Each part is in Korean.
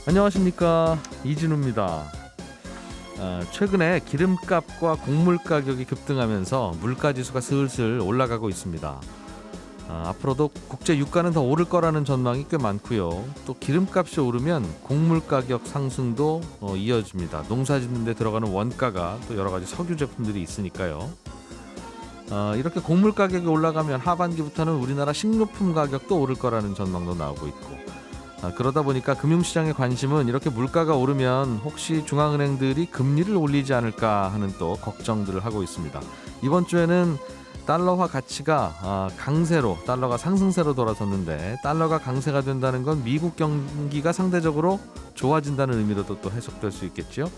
안녕하십니까, 이진우입니다. 최근에 기름값과 곡물 가격이 급등하면서 물가지수가 슬슬 올라가고 있습니다. 앞으로도 국제 유가는 더 오를 거라는 전망이 꽤 많고요. 또 기름값이 오르면 곡물 가격 상승도 이어집니다. 농사 짓는 데 들어가는 원가가 또 여러 가지 석유 제품들이 있으니까요. 이렇게 곡물 가격이 올라가면 하반기부터는 우리나라 식료품 가격도 오를 거라는 전망도 나오고 있고, 그러다 보니까 금융시장의 관심은 이렇게 물가가 오르면 혹시 중앙은행들이 금리를 올리지 않을까 하는 또 걱정들을 하고 있습니다. 이번 주에는 달러화 가치가 강세로, 달러가 상승세로 돌아섰는데, 달러가 강세가 된다는 건 미국 경기가 상대적으로 좋아진다는 의미로도 또 해석될 수 있겠죠.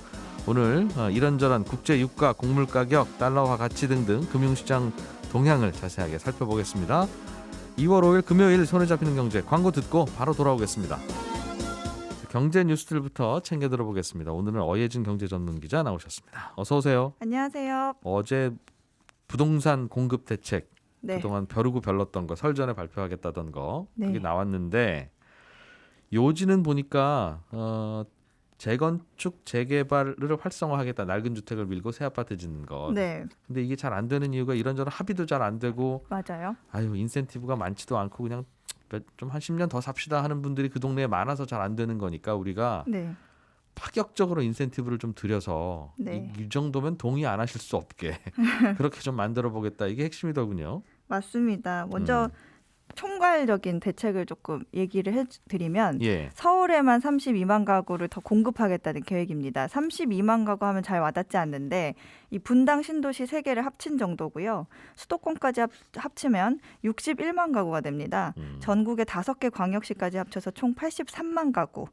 오늘 이런저런 국제 유가, 곡물 가격, 달러화 가치 등등 금융시장 동향을 자세하게 살펴보겠습니다. 2월 5일 금요일 손에 잡히는 경제, 광고 듣고 바로 돌아오겠습니다. 경제 뉴스들부터 챙겨 들어보겠습니다. 오늘은 어예진 경제전문기자 나오셨습니다. 어서 오세요. 안녕하세요. 어제 부동산 공급 대책, 네. 그동안 벼르고 별렀던 거, 설 전에 발표하겠다던 거, 네. 그게 나왔는데, 요지는 보니까 재건축, 재개발을 활성화하겠다. 낡은 주택을 밀고 새 아파트 짓는 거. 네, 근데 이게 잘 안 되는 이유가 이런저런 합의도 잘 안 되고, 맞아요. 인센티브가 많지도 않고 그냥 좀 한 10년 더 삽시다 하는 분들이 그 동네에 많아서 잘 안 되는 거니까, 우리가 네, 파격적으로 인센티브를 좀 들여서 네. 이 정도면 동의 안 하실 수 없게 그렇게 좀 만들어 보겠다. 이게 핵심이더군요. 맞습니다. 먼저 총괄적인 대책을 조금 얘기를 해드리면, 예. 서울에만 32만 가구를 더 공급하겠다는 계획입니다. 32만 가구 하면 잘 와닿지 않는데, 이 분당 신도시 3개를 합친 정도고요. 수도권까지 합치면 61만 가구가 됩니다. 전국의 5개 광역시까지 합쳐서 총 83만 가구.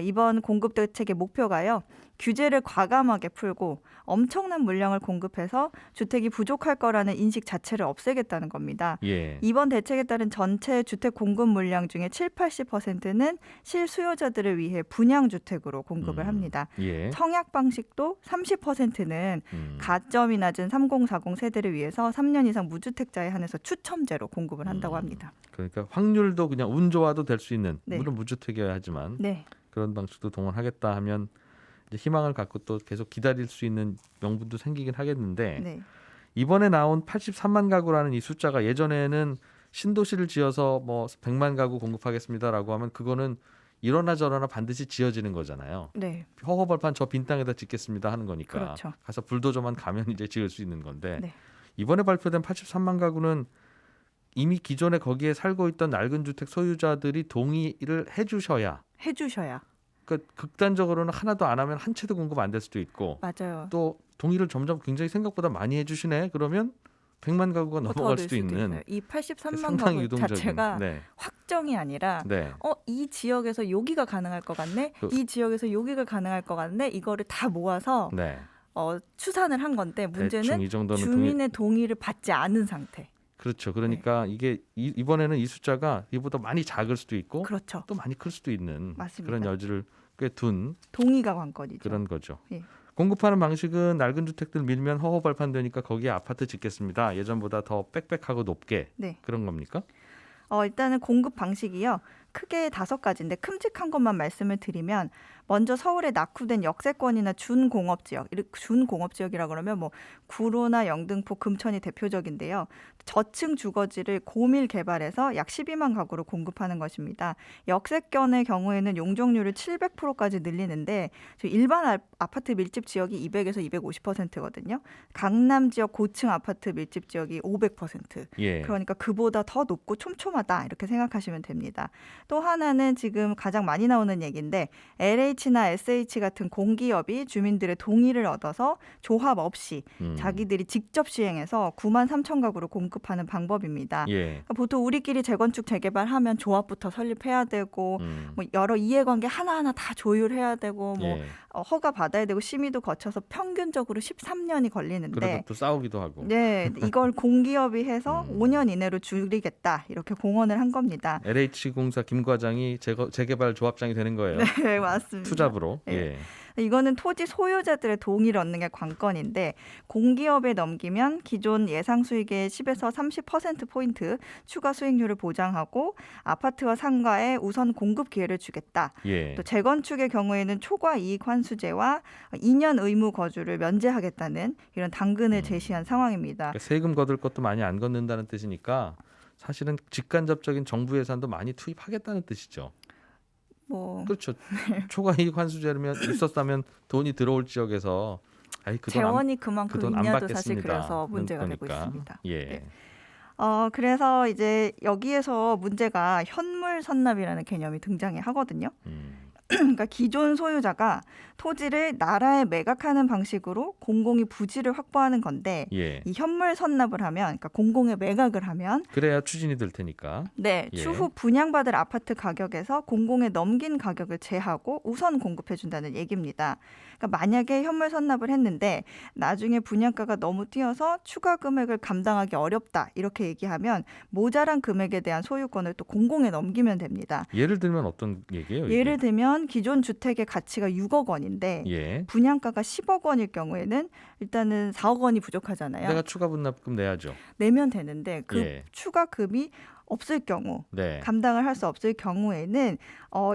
이번 공급 대책의 목표가요, 규제를 과감하게 풀고 엄청난 물량을 공급해서 주택이 부족할 거라는 인식 자체를 없애겠다는 겁니다. 예. 이번 대책에 따른 전체 주택 공급 물량 중에 70~80%는 실수요자들을 위해 분양주택으로 공급을 합니다. 예. 청약 방식도 30%는 가점이 낮은 3040 세대를 위해서 3년 이상 무주택자에 한해서 추첨제로 공급을 한다고 합니다. 그러니까 확률도 그냥 운 좋아도 될 수 있는, 네. 물론 무주택이어야 하지만 네, 그런 방식도 동원하겠다 하면 이제 희망을 갖고 또 계속 기다릴 수 있는 명분도 생기긴 하겠는데, 네, 이번에 나온 83만 가구라는 이 숫자가 예전에는 신도시를 지어서 뭐 100만 가구 공급하겠습니다라고 하면 그거는 이러나 저러나 반드시 지어지는 거잖아요. 네, 허허벌판 저 빈 땅에다 짓겠습니다 하는 거니까. 그렇죠. 가서 불도저만 가면 이제 지을 수 있는 건데, 네. 이번에 발표된 83만 가구는 이미 기존에 거기에 살고 있던 낡은 주택 소유자들이 동의를 해주셔야, 해주셔야. 그러니까 극단적으로는 하나도 안 하면 한 채도 공급 안 될 수도 있고, 맞아요. 또 동의를 점점 굉장히 생각보다 많이 해주시네 그러면 100만 가구가 넘어갈 수도 있는, 있어요. 이 83만 상당히 가구 유동적인. 자체가 네. 확정이 아니라, 네. 이 지역에서 여기가 가능할 것 같네, 이 지역에서 여기가 가능할 것 같네, 이거를 다 모아서 네. 추산을 한 건데, 대충 문제는 이 정도는 주민의 동의를 받지 않은 상태. 그렇죠. 그러니까 이게 이번에는 이 숫자가 이보다 많이 작을 수도 있고, 그렇죠. 또 많이 클 수도 있는, 맞습니다. 그런 여지를 꽤 둔 동의가 관건이죠. 그런 거죠. 예. 공급하는 방식은 낡은 주택들 밀면 허허벌판 되니까 거기에 아파트 짓겠습니다. 예전보다 더 빽빽하고 높게, 네. 그런 겁니까? 일단은 공급 방식이요, 크게 5가지인데 큼직한 것만 말씀을 드리면, 먼저 서울에 낙후된 역세권이나 준공업지역, 준공업지역이라 그러면 뭐 구로나 영등포, 금천이 대표적인데요. 저층 주거지를 고밀 개발해서 약 12만 가구로 공급하는 것입니다. 역세권의 경우에는 용적률을 700%까지 늘리는데, 일반 아파트 밀집 지역이 200에서 250%거든요. 강남 지역 고층 아파트 밀집 지역이 500%. 예. 그러니까 그보다 더 높고 촘촘하다, 이렇게 생각하시면 됩니다. 또 하나는 지금 가장 많이 나오는 얘기인데, LH나 SH 같은 공기업이 주민들의 동의를 얻어서 조합 없이 자기들이 직접 시행해서 9만 3천 가구를 공급하는 방법입니다. 예. 그러니까 보통 우리끼리 재건축 재개발하면 조합부터 설립해야 되고, 뭐 여러 이해관계 하나하나 다 조율해야 되고, 뭐 예. 허가 받아야 되고, 심의도 거쳐서 평균적으로 13년이 걸리는데, 그래서 또 싸우기도 하고. 네, 이걸 공기업이 해서 5년 이내로 줄이겠다, 이렇게 공언을 한 겁니다. LH공사 김 과장이 재개발 조합장이 되는 거예요. 네, 맞습니다. 투잡으로. 네. 예. 이거는 토지 소유자들의 동의를 얻는 게 관건인데 공기업에 넘기면 기존 예상 수익의 10에서 30%포인트 추가 수익률을 보장하고 아파트와 상가에 우선 공급 기회를 주겠다. 예. 또 재건축의 경우에는 초과 이익 환수제와 2년 의무 거주를 면제하겠다는 이런 당근을 제시한 상황입니다. 그러니까 세금 거둘 것도 많이 안 걷는다는 뜻이니까 사실은 직간접적인 정부 예산도 많이 투입하겠다는 뜻이죠. 뭐 그렇죠. 초과이익 환수제면 있었다면 돈이 들어올 지역에서 재원이 그만큼 그돈 안 있냐도 사실 받겠습니다. 그래서 문제가 그러니까. 되고 있습니다. 예. 네. 그래서 이제 여기에서 문제가 현물 선납이라는 개념이 등장해 하거든요. 그러니까 기존 소유자가 토지를 나라에 매각하는 방식으로 공공이 부지를 확보하는 건데 예. 이 현물 선납을 하면, 그러니까 공공에 매각을 하면 그래야 추진이 될 테니까. 네, 예. 추후 분양받을 아파트 가격에서 공공에 넘긴 가격을 제하고 우선 공급해준다는 얘기입니다. 그러니까 만약에 현물 선납을 했는데 나중에 분양가가 너무 뛰어서 추가 금액을 감당하기 어렵다 이렇게 얘기하면 모자란 금액에 대한 소유권을 또 공공에 넘기면 됩니다. 예를 들면 어떤 얘기예요? 이게? 예를 들면 기존 주택의 가치가 6억 원인데 예. 분양가가 10억 원일 경우에는 일단은 4억 원이 부족하잖아요. 내가 추가 분납금 내야죠. 내면 되는데 그 예. 추가금이 없을 경우 네. 감당을 할 수 없을 경우에는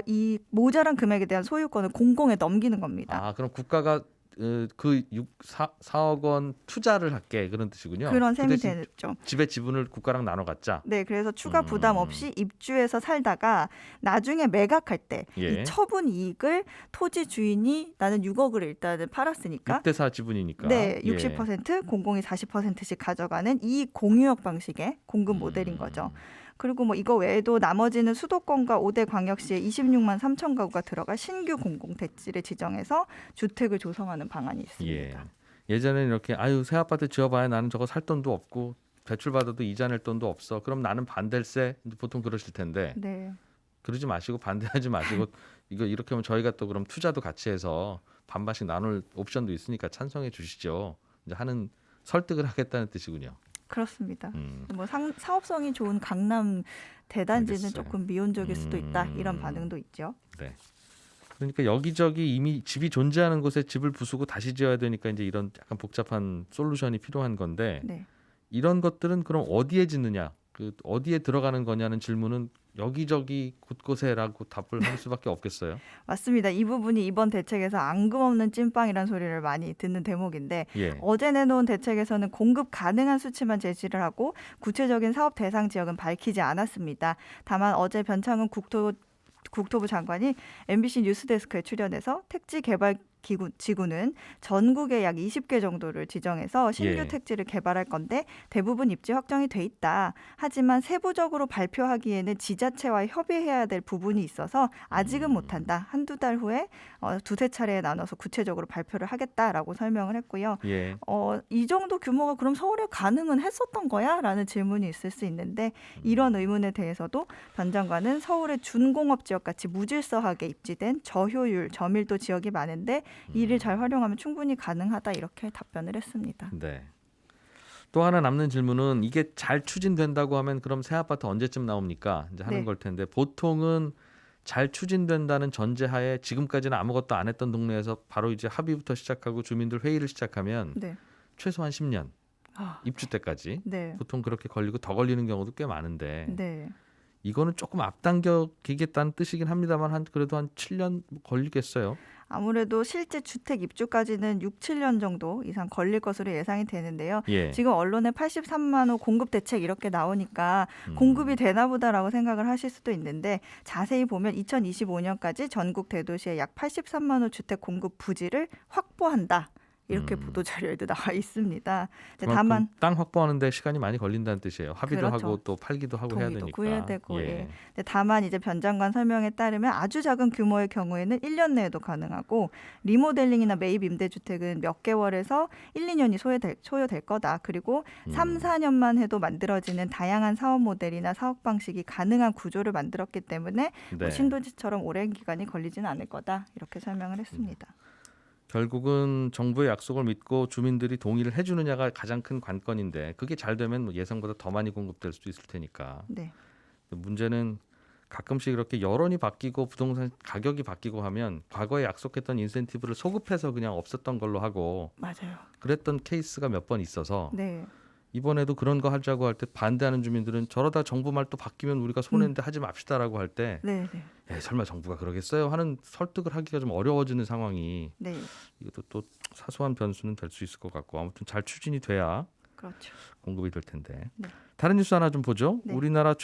이 모자란 금액에 대한 소유권을 공공에 넘기는 겁니다. 아, 그럼 국가가 그 4억 원 투자를 할게 그런 뜻이군요. 그런 셈이 그 대신 되죠. 집의 지분을 국가랑 나눠 갖자. 네, 그래서 추가 부담 없이 입주해서 살다가 나중에 매각할 때 이 예. 처분 이익을 토지 주인이 나는 6억을 일단은 팔았으니까 6대4 지분이니까. 네, 예. 60% 공공이 40%씩 가져가는 이익 공유형 방식의 공급 모델인 거죠. 그리고 뭐 이거 외에도 나머지는 수도권과 5대 광역시에 26만 3천 가구가 들어가 신규 공공 대지를 지정해서 주택을 조성하는 방안이 있습니다. 예전에는 이렇게 새 아파트 지어봐야 나는 저거 살 돈도 없고 대출 받아도 이자 낼 돈도 없어. 그럼 나는 반댈세. 보통 그러실 텐데 네. 그러지 마시고 반대하지 마시고 이거 이렇게 하면 저희가 또 그럼 투자도 같이 해서 반반씩 나눌 옵션도 있으니까 찬성해 주시죠. 이제 하는 설득을 하겠다는 뜻이군요. 그렇습니다. 뭐 사업성이 좋은 강남 대단지는 알겠어요. 조금 미온적일 수도 있다 이런 반응도 있죠. 네. 그러니까 여기저기 이미 집이 존재하는 곳에 집을 부수고 다시 지어야 되니까 이제 이런 약간 복잡한 솔루션이 필요한 건데 네. 이런 것들은 그럼 어디에 짓느냐, 어디에 들어가는 거냐는 질문은 여기저기 곳곳에라고 답을 할 수밖에 없겠어요. 맞습니다. 이 부분이 이번 대책에서 앙금없는 찐빵이라는 소리를 많이 듣는 대목인데 예. 어제 내놓은 대책에서는 공급 가능한 수치만 제시를 하고 구체적인 사업 대상 지역은 밝히지 않았습니다. 다만 어제 변창흠 국토부 장관이 MBC 뉴스데스크에 출연해서 택지 개발 지구는 전국에 약 20개 정도를 지정해서 신규 예. 택지를 개발할 건데 대부분 입지 확정이 돼 있다. 하지만 세부적으로 발표하기에는 지자체와 협의해야 될 부분이 있어서 아직은 못한다. 한두 달 후에 두세 차례에 나눠서 구체적으로 발표를 하겠다라고 설명을 했고요. 예. 이 정도 규모가 그럼 서울에 가능은 했었던 거야? 라는 질문이 있을 수 있는데 이런 의문에 대해서도 변 장관은 서울의 준공업 지역같이 무질서하게 입지된 저효율, 저밀도 지역이 많은데 이를 잘 활용하면 충분히 가능하다 이렇게 답변을 했습니다. 네. 또 하나 남는 질문은 이게 잘 추진된다고 하면 그럼 새 아파트 언제쯤 나옵니까? 이제 하는 네. 걸 텐데 보통은 잘 추진된다는 전제하에 지금까지는 아무것도 안 했던 동네에서 바로 이제 합의부터 시작하고 주민들 회의를 시작하면 네. 최소한 10년 아, 입주 때까지 네. 보통 그렇게 걸리고 더 걸리는 경우도 꽤 많은데 네. 이거는 조금 앞당기겠다는 뜻이긴 합니다만 그래도 한 7년 걸리겠어요. 아무래도 실제 주택 입주까지는 6, 7년 정도 이상 걸릴 것으로 예상이 되는데요. 예. 지금 언론에 83만 호 공급 대책 이렇게 나오니까 공급이 되나 보다라고 생각을 하실 수도 있는데 자세히 보면 2025년까지 전국 대도시에 약 83만 호 주택 공급 부지를 확보한다. 이렇게 보도 자료에도 나와 있습니다. 다만 땅 확보하는데 시간이 많이 걸린다는 뜻이에요. 합의도 그렇죠. 하고 또 팔기도 하고 해야 동의도 되니까. 구해야 되고. 예. 예. 근데 다만 이제 변 장관 설명에 따르면 아주 작은 규모의 경우에는 1년 내에도 가능하고 리모델링이나 매입 임대주택은 몇 개월에서 1, 2년이 소요될 거다. 그리고 3, 4년만 해도 만들어지는 다양한 사업 모델이나 사업 방식이 가능한 구조를 만들었기 때문에 뭐 네. 신도시처럼 오랜 기간이 걸리지는 않을 거다. 이렇게 설명을 했습니다. 결국은 정부의 약속을 믿고 주민들이 동의를 해주느냐가 가장 큰 관건인데 그게 잘 되면 뭐 예상보다 더 많이 공급될 수도 있을 테니까. 네. 문제는 가끔씩 이렇게 여론이 바뀌고 부동산 가격이 바뀌고 하면 과거에 약속했던 인센티브를 소급해서 그냥 없었던 걸로 하고 맞아요. 그랬던 케이스가 몇 번 있어서 네. 이번에도 그런 거 하자고 할 때 반대하는 주민들은 저러다 정부 말 또 바뀌면 우리가 손해인데 하지 맙시다라고 할 때 네, 네. 설마 정부가 그러겠어요 하는 설득을 하기가 좀 어려워지는 상황이 네. 이것도 또 사소한 변수는 될 수 있을 것 같고 아무튼 잘 추진이 돼야 그렇죠. 공급이 될 텐데. 네. 다른 뉴스 하나 좀 보죠. 네. 우리나라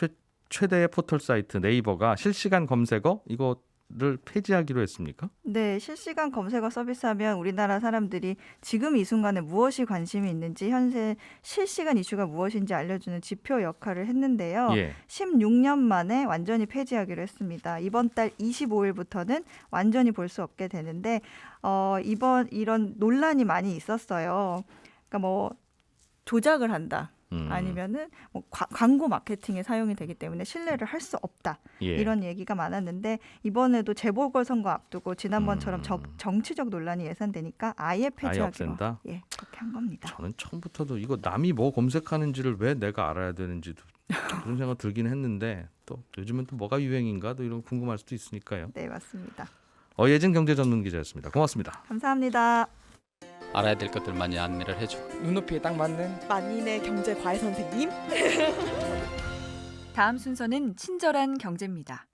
최대의 포털 사이트 네이버가 실시간 검색어 이거를 폐지하기로 했습니까? 네, 실시간 검색어 서비스하면 우리나라 사람들이 지금 이 순간에 무엇이 관심이 있는지 현재 실시간 이슈가 무엇인지 알려주는 지표 역할을 했는데요. 예. 16년 만에 완전히 폐지하기로 했습니다. 이번 달 25일부터는 완전히 볼 수 없게 되는데 이번 이런 논란이 많이 있었어요. 그러니까 뭐 조작을 한다. 아니면은 뭐 광고 마케팅에 사용이 되기 때문에 신뢰를 할 수 없다. 예. 이런 얘기가 많았는데 이번에도 재보궐선거 앞두고 지난번처럼 정치적 논란이 예상되니까 아예 폐지하기로 없앤다? 예, 그렇게 한 겁니다. 저는 처음부터도 이거 남이 뭐 검색하는지를 왜 내가 알아야 되는지도 그런 생각 들긴 했는데 또 요즘은 또 뭐가 유행인가 또 이런 거 궁금할 수도 있으니까요. 네, 맞습니다. 어예진 경제전문기자였습니다. 고맙습니다. 감사합니다. 알아야 될 것들 많이 안내를 해주고 눈높이에 딱 맞는 만인의 경제 과외 선생님. 다음 순서는 친절한 경제입니다.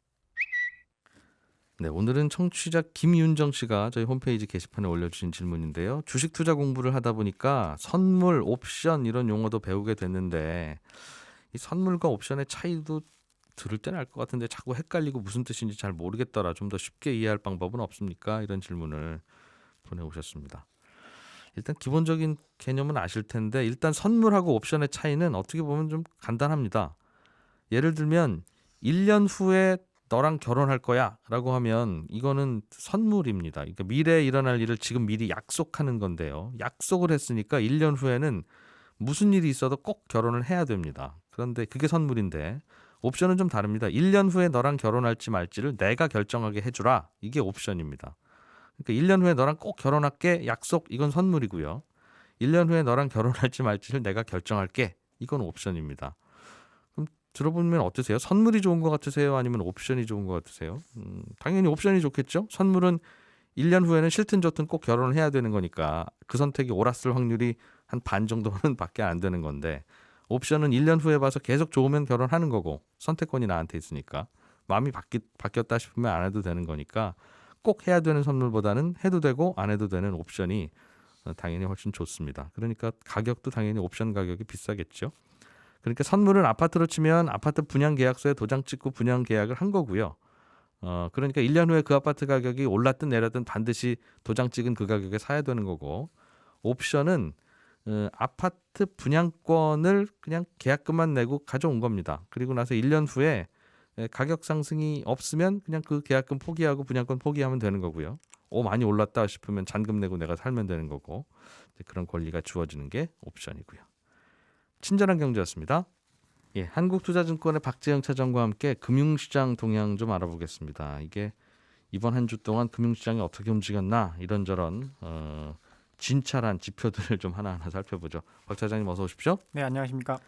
네, 오늘은 청취자 김윤정 씨가 저희 홈페이지 게시판에 올려주신 질문인데요. 주식 투자 공부를 하다 보니까 선물, 옵션 이런 용어도 배우게 됐는데 이 선물과 옵션의 차이도 들을 때는 알 것 같은데 자꾸 헷갈리고 무슨 뜻인지 잘 모르겠더라. 좀 더 쉽게 이해할 방법은 없습니까? 이런 질문을 보내오셨습니다. 일단 기본적인 개념은 아실 텐데 일단 선물하고 옵션의 차이는 어떻게 보면 좀 간단합니다. 예를 들면 1년 후에 너랑 결혼할 거야 라고 하면 이거는 선물입니다. 그러니까 미래에 일어날 일을 지금 미리 약속하는 건데요. 약속을 했으니까 1년 후에는 무슨 일이 있어도 꼭 결혼을 해야 됩니다. 그런데 그게 선물인데 옵션은 좀 다릅니다. 1년 후에 너랑 결혼할지 말지를 내가 결정하게 해주라. 이게 옵션입니다. 그러니까 1년 후에 너랑 꼭 결혼할게 약속 이건 선물이고요. 1년 후에 너랑 결혼할지 말지를 내가 결정할게 이건 옵션입니다. 그럼 들어보면 어떠세요? 선물이 좋은 것 같으세요? 아니면 옵션이 좋은 것 같으세요? 당연히 옵션이 좋겠죠. 선물은 1년 후에는 싫든 좋든 꼭 결혼을 해야 되는 거니까 그 선택이 옳았을 확률이 한 반 정도는 밖에 안 되는 건데 옵션은 1년 후에 봐서 계속 좋으면 결혼하는 거고 선택권이 나한테 있으니까 마음이 바뀌었다 싶으면 안 해도 되는 거니까 꼭 해야 되는 선물보다는 해도 되고 안 해도 되는 옵션이 당연히 훨씬 좋습니다. 그러니까 가격도 당연히 옵션 가격이 비싸겠죠. 그러니까 선물은 아파트로 치면 아파트 분양 계약서에 도장 찍고 분양 계약을 한 거고요. 그러니까 1년 후에 그 아파트 가격이 올랐든 내렸든 반드시 도장 찍은 그 가격에 사야 되는 거고 옵션은 아파트 분양권을 그냥 계약금만 내고 가져온 겁니다. 그리고 나서 1년 후에 가격 상승이 없으면 그냥 그 계약금 포기하고 분양권 포기하면 되는 거고요. 많이 올랐다 싶으면 잔금 내고 내가 살면 되는 거고 그런 권리가 주어지는 게 옵션이고요. 친절한 경제였습니다. 예, 한국투자증권의 박재영 차장과 함께 금융시장 동향 좀 알아보겠습니다. 이게 이번 한 주 동안 금융시장이 어떻게 움직였나 이런저런 진찰한 지표들을 좀 하나하나 살펴보죠. 박 차장님 어서 오십시오. 네, 안녕하십니까?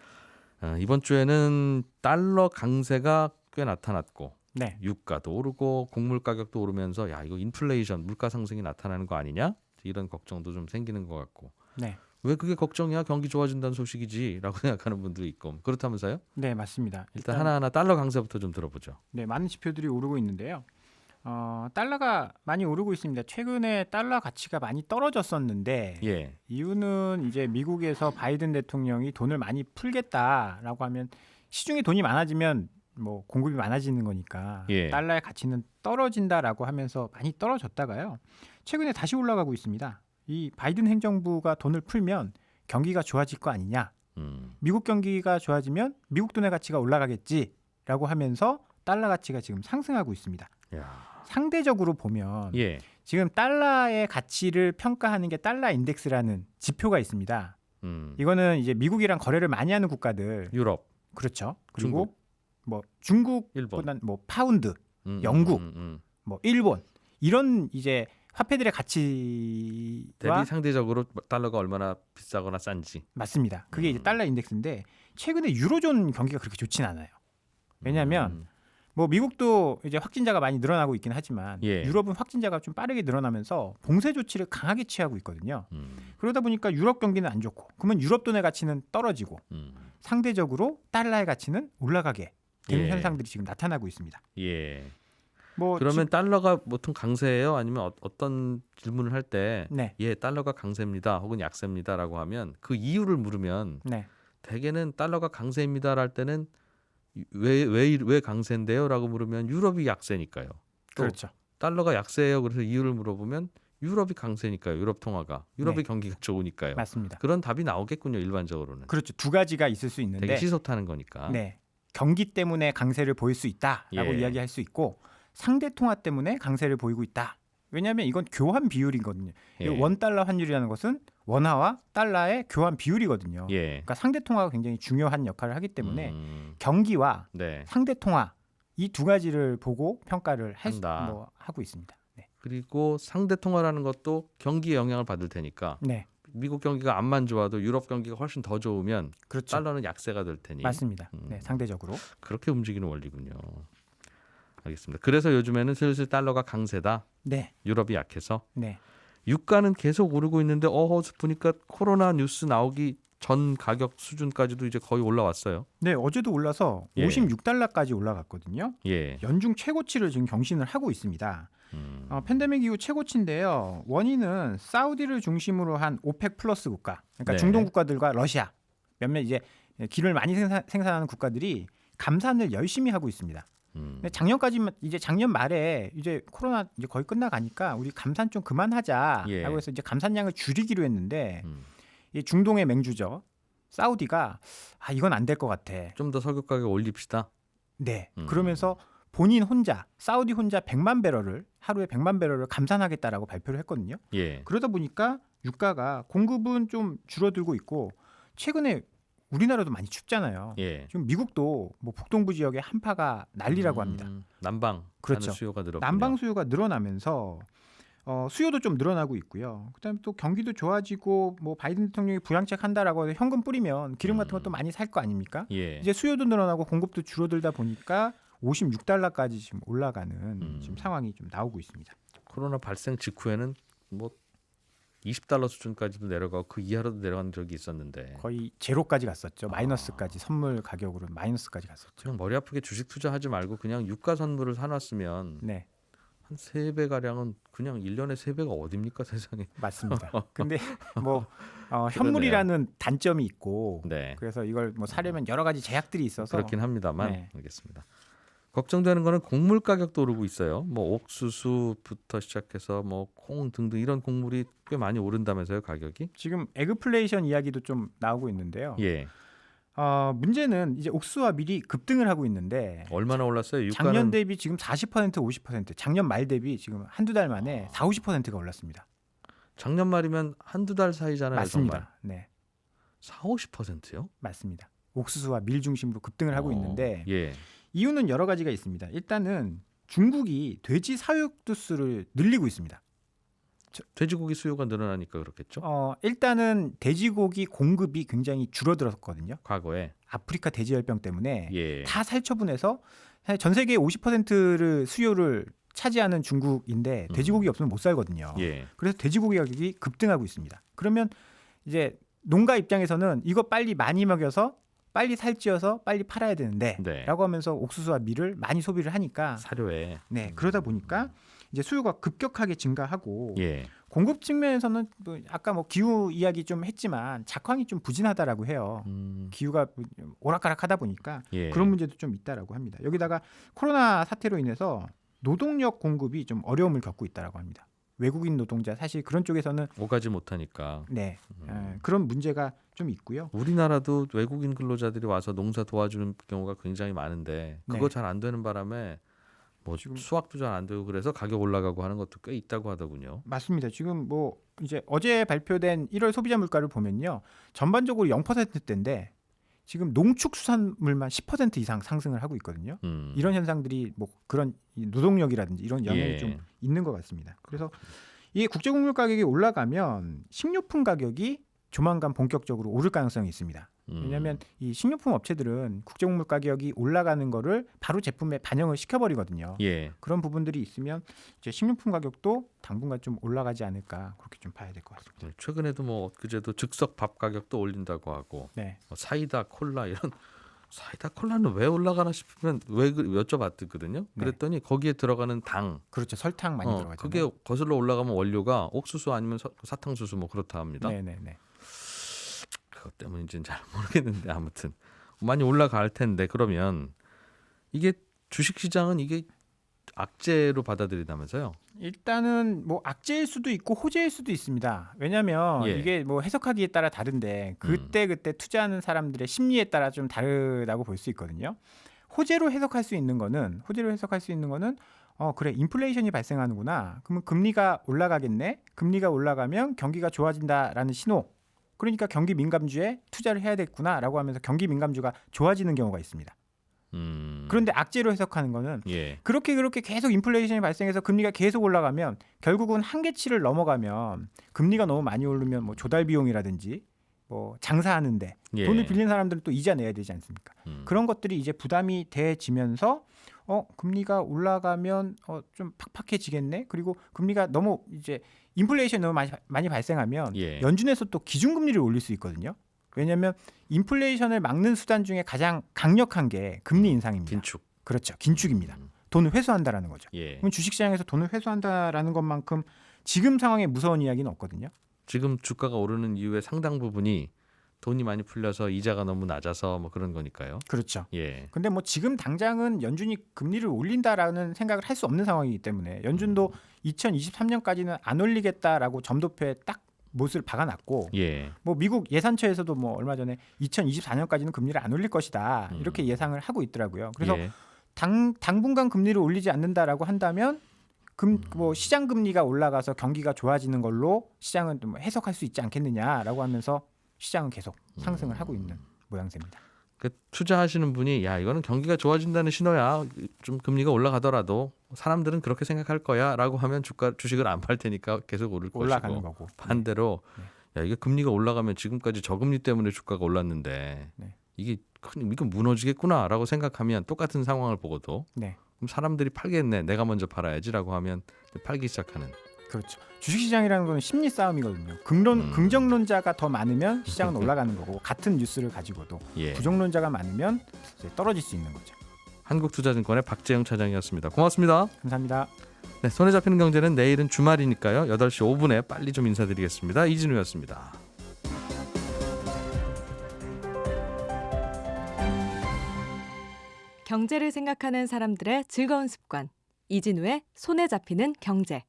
이번 주에는 달러 강세가 꽤 나타났고 네. 유가도 오르고 곡물 가격도 오르면서 야 이거 인플레이션 물가 상승이 나타나는 거 아니냐 이런 걱정도 좀 생기는 것 같고 네. 왜 그게 걱정이야 경기 좋아진다는 소식이지라고 생각하는 분도 있고 그렇다면서요? 네, 맞습니다. 일단 하나하나 달러 강세부터 좀 들어보죠. 네, 많은 지표들이 오르고 있는데요. 달러가 많이 오르고 있습니다. 최근에 달러 가치가 많이 떨어졌었는데 예. 이유는 이제 미국에서 바이든 대통령이 돈을 많이 풀겠다라고 하면 시중에 돈이 많아지면 뭐 공급이 많아지는 거니까 예. 달러의 가치는 떨어진다라고 하면서 많이 떨어졌다가요. 최근에 다시 올라가고 있습니다. 이 바이든 행정부가 돈을 풀면 경기가 좋아질 거 아니냐. 미국 경기가 좋아지면 미국 돈의 가치가 올라가겠지라고 하면서 달러 가치가 지금 상승하고 있습니다. 야. 상대적으로 보면 예. 지금 달러의 가치를 평가하는 게 달러 인덱스라는 지표가 있습니다. 이거는 이제 미국이랑 거래를 많이 하는 국가들, 유럽, 그렇죠. 그리고 중국. 뭐 중국보다는 뭐 파운드, 영국, 뭐 일본 이런 이제 화폐들의 가치와 대비 상대적으로 달러가 얼마나 비싸거나 싼지. 맞습니다. 그게 이제 달러 인덱스인데 최근에 유로존 경기가 그렇게 좋진 않아요. 왜냐하면 뭐 미국도 이제 확진자가 많이 늘어나고 있긴 하지만 예. 유럽은 확진자가 좀 빠르게 늘어나면서 봉쇄 조치를 강하게 취하고 있거든요. 그러다 보니까 유럽 경기는 안 좋고 그러면 유럽 돈의 가치는 떨어지고 상대적으로 달러의 가치는 올라가게 되는 예. 현상들이 지금 나타나고 있습니다. 예. 뭐 그러면 달러가 보통 강세예요? 아니면 어떤 질문을 할 때 네. 예, 달러가 강세입니다. 혹은 약세입니다라고 하면 그 이유를 물으면 네. 대개는 달러가 강세입니다랄 때는 왜 강세인데요라고 물으면 유럽이 약세니까요. 또 그렇죠. 달러가 약세예요. 그래서 이유를 물어보면 유럽이 강세니까요. 유럽 통화가. 유럽의 네. 경기가 좋으니까요. 맞습니다. 그런 답이 나오겠군요. 일반적으로는. 그렇죠. 두 가지가 있을 수 있는데 되게 시소타는 거니까. 네. 경기 때문에 강세를 보일 수 있다라고 예. 이야기할 수 있고 상대 통화 때문에 강세를 보이고 있다. 왜냐하면 이건 교환 비율이거든요. 예. 원 달러 환율이라는 것은 원화와 달러의 교환 비율이거든요. 예. 그러니까 상대 통화가 굉장히 중요한 역할을 하기 때문에 음, 경기와 네. 상대 통화 이 두 가지를 보고 평가를 한다. 뭐 하고 있습니다. 네. 그리고 상대 통화라는 것도 경기에 영향을 받을 테니까 네. 미국 경기가 암만 좋아도 유럽 경기가 훨씬 더 좋으면 그렇죠. 달러는 약세가 될 테니 맞습니다. 네, 상대적으로. 그렇게 움직이는 원리군요. 알겠습니다. 그래서 요즘에는 슬슬 달러가 강세다. 네. 유럽이 약해서 네. 유가는 계속 오르고 있는데 보니까 코로나 뉴스 나오기 전 가격 수준까지도 이제 거의 올라왔어요. 네, 어제도 올라서 예. 56달러까지 올라갔거든요. 예. 연중 최고치를 지금 경신을 하고 있습니다. 팬데믹 이후 최고치인데요. 원인은 사우디를 중심으로 한 오펙 플러스 국가, 그러니까 네. 중동 국가들과 러시아 몇몇 이제 기름을 많이 생산하는 국가들이 감산을 열심히 하고 있습니다. 근데 이제 작년 말에 이제 코로나 이제 거의 끝나가니까 우리 감산 좀 그만하자라고 예. 해서 이제 감산량을 줄이기로 했는데 음. 이 중동의 맹주죠. 사우디가 이건 안 될 것 같아. 좀 더 석유 가격 올립시다. 네. 그러면서 본인 혼자 사우디 혼자 100만 배럴을 하루에 100만 배럴을 감산하겠다라고 발표를 했거든요. 예. 그러다 보니까 유가가 공급은 좀 줄어들고 있고 최근에 우리나라도 많이 춥잖아요. 예. 지금 미국도 뭐 북동부 지역에 한파가 난리라고 합니다. 난방 그렇죠. 하는 수요가 늘었군요. 난방 수요가 늘어나면서 수요도 좀 늘어나고 있고요. 그다음에 또 경기도 좋아지고 뭐 바이든 대통령이 부양책한다라고 해서 현금 뿌리면 기름 같은 것도 많이 살 거 아닙니까? 예. 이제 수요도 늘어나고 공급도 줄어들다 보니까 56달러까지 지금 올라가는 지금 상황이 좀 나오고 있습니다. 코로나 발생 직후에는 뭐 20달러 수준까지도 내려가고 그 이하로도 내려간 적이 있었는데 거의 제로까지 갔었죠. 마이너스까지 선물 가격으로 마이너스까지 갔었죠. 그냥 머리 아프게 주식 투자하지 말고 그냥 유가 선물을 사놨으면 네, 한 3배 가량은 그냥 1년에 3배가 어딥니까 세상에. 맞습니다. 근데 뭐 현물이라는 단점이 있고 네. 그래서 이걸 뭐 사려면 여러 가지 제약들이 있어서 그렇긴 합니다만 네. 알겠습니다. 걱정되는 거는 곡물 가격도 오르고 있어요. 뭐 옥수수부터 시작해서 뭐 콩 등등 이런 곡물이 꽤 많이 오른다면서요, 가격이? 지금 에그플레이션 이야기도 좀 나오고 있는데요. 예. 문제는 이제 옥수수와 밀이 급등을 하고 있는데 얼마나 올랐어요? 유가는 작년 대비 지금 40% 50% 작년 말 대비 지금 한두 달 만에 4, 50%가 올랐습니다. 작년 말이면 한두 달 사이잖아요, 정말. 맞습니다. 네, 4, 50%요? 맞습니다. 옥수수와 밀 중심으로 급등을 하고 있는데 예. 이유는 여러 가지가 있습니다. 일단은 중국이 돼지 사육 두수를 늘리고 있습니다. 돼지고기 수요가 늘어나니까 그렇겠죠? 일단은 돼지고기 공급이 굉장히 줄어들었거든요. 과거에. 아프리카 돼지열병 때문에 예. 다 살처분해서 전 세계의 50%를 수요를 차지하는 중국인데 돼지고기 없으면 못 살거든요. 예. 그래서 돼지고기 가격이 급등하고 있습니다. 그러면 이제 농가 입장에서는 이거 빨리 많이 먹여서 빨리 살찌어서 빨리 팔아야 되는데 네. 라고 하면서 옥수수와 밀을 많이 소비를 하니까 사료에. 네, 그러다 보니까 이제 수요가 급격하게 증가하고 예. 공급 측면에서는 뭐 아까 뭐 기후 이야기 좀 했지만 작황이 좀 부진하다라고 해요. 기후가 오락가락하다 보니까 예. 그런 문제도 좀 있다라고 합니다. 여기다가 코로나 사태로 인해서 노동력 공급이 좀 어려움을 겪고 있다라고 합니다. 외국인 노동자 사실 그런 쪽에서는 오가지 못하니까. 네, 그런 문제가 좀 있고요. 우리나라도 외국인 근로자들이 와서 농사 도와주는 경우가 굉장히 많은데 그거 네. 잘 안 되는 바람에 뭐 지금- 수확도 잘 안 되고 그래서 가격 올라가고 하는 것도 꽤 있다고 하더군요. 맞습니다. 지금 뭐 이제 어제 발표된 1월 소비자 물가를 보면요, 전반적으로 0%대인데 지금 농축수산물만 10% 이상 상승을 하고 있거든요. 이런 현상들이 뭐 그런 이 노동력이라든지 이런 영향이 예. 좀 있는 것 같습니다. 그래서 이 국제곡물 가격이 올라가면 식료품 가격이 조만간 본격적으로 오를 가능성이 있습니다. 왜냐하면 이 식료품 업체들은 국제곡물 가격이 올라가는 거를 바로 제품에 반영을 시켜버리거든요. 예. 그런 부분들이 있으면 이제 식료품 가격도 당분간 좀 올라가지 않을까 그렇게 좀 봐야 될 것 같습니다. 최근에도 뭐 엊그제도 즉석 밥 가격도 올린다고 하고 네, 뭐 사이다 콜라 이런 사이다 콜라는 왜 올라가나 싶으면 왜 여쭤봤거든요. 네. 그랬더니 거기에 들어가는 당 그렇죠. 설탕 많이 들어가잖아요. 그게 거슬러 올라가면 원료가 옥수수 아니면 사탕수수 뭐 그렇다 합니다. 네네네. 그것 때문인지는 잘 모르겠는데 아무튼 많이 올라갈 텐데 그러면 이게 주식시장은 이게 악재로 받아들이다면서요? 일단은 뭐 악재일 수도 있고 호재일 수도 있습니다. 왜냐하면 예. 이게 뭐 해석하기에 따라 다른데 그때 투자하는 사람들의 심리에 따라 좀 다르다고 볼 수 있거든요. 호재로 해석할 수 있는 거는 그래 인플레이션이 발생하는구나. 그러면 금리가 올라가겠네. 금리가 올라가면 경기가 좋아진다라는 신호. 그러니까 경기 민감주에 투자를 해야겠구나라고 하면서 경기 민감주가 좋아지는 경우가 있습니다. 그런데 악재로 해석하는 거는 예. 그렇게 계속 인플레이션이 발생해서 금리가 계속 올라가면 결국은 한계치를 넘어가면 금리가 너무 많이 오르면 뭐 조달 비용이라든지 뭐 장사하는데 예. 돈을 빌린 사람들은 또 이자 내야 되지 않습니까? 그런 것들이 이제 부담이 돼지면서 금리가 올라가면 좀 팍팍해지겠네. 그리고 금리가 너무 이제 인플레이션이 너무 많이 발생하면 예. 연준에서 또 기준금리를 올릴 수 있거든요. 왜냐하면 인플레이션을 막는 수단 중에 가장 강력한 게 금리 인상입니다. 긴축. 그렇죠. 긴축입니다. 돈을 회수한다라는 거죠. 예. 그럼 주식시장에서 돈을 회수한다라는 것만큼 지금 상황에 무서운 이야기는 없거든요. 지금 주가가 오르는 이유의 상당 부분이 돈이 많이 풀려서 이자가 너무 낮아서 뭐 그런 거니까요. 그렇죠. 예. 근데 뭐 지금 당장은 연준이 금리를 올린다라는 생각을 할 수 없는 상황이기 때문에 연준도 2023년까지는 안 올리겠다라고 점도표에 딱 못을 박아놨고 예. 뭐 미국 예산처에서도 뭐 얼마 전에 2024년까지는 금리를 안 올릴 것이다 이렇게 예상을 하고 있더라고요. 그래서 예. 당분간 금리를 올리지 않는다라고 한다면 뭐 시장 금리가 올라가서 경기가 좋아지는 걸로 시장은 좀 해석할 수 있지 않겠느냐라고 하면서 시장은 계속 상승을 하고 있는 모양새입니다. 그 투자하시는 분이 야 이거는 경기가 좋아진다는 신호야. 좀 금리가 올라가더라도 사람들은 그렇게 생각할 거야라고 하면 주식을 안 팔 테니까 계속 오를 올라가는 것이고 거고. 반대로 야 이게 금리가 올라가면 지금까지 저금리 때문에 주가가 올랐는데 네. 이거 무너지겠구나라고 생각하면 똑같은 상황을 보고도 네. 그럼 사람들이 팔겠네. 내가 먼저 팔아야지라고 하면 팔기 시작하는. 그렇죠. 주식시장이라는 건 심리 싸움이거든요. 긍정론자가 더 많으면 시장은 올라가는 거고 같은 뉴스를 가지고도 예. 부정론자가 많으면 이제 떨어질 수 있는 거죠. 한국투자증권의 박재영 차장이었습니다. 고맙습니다. 감사합니다. 네, 손에 잡히는 경제는 내일은 주말이니까요. 8시 5분에 빨리 좀 인사드리겠습니다. 이진우였습니다. 경제를 생각하는 사람들의 즐거운 습관. 이진우의 손에 잡히는 경제.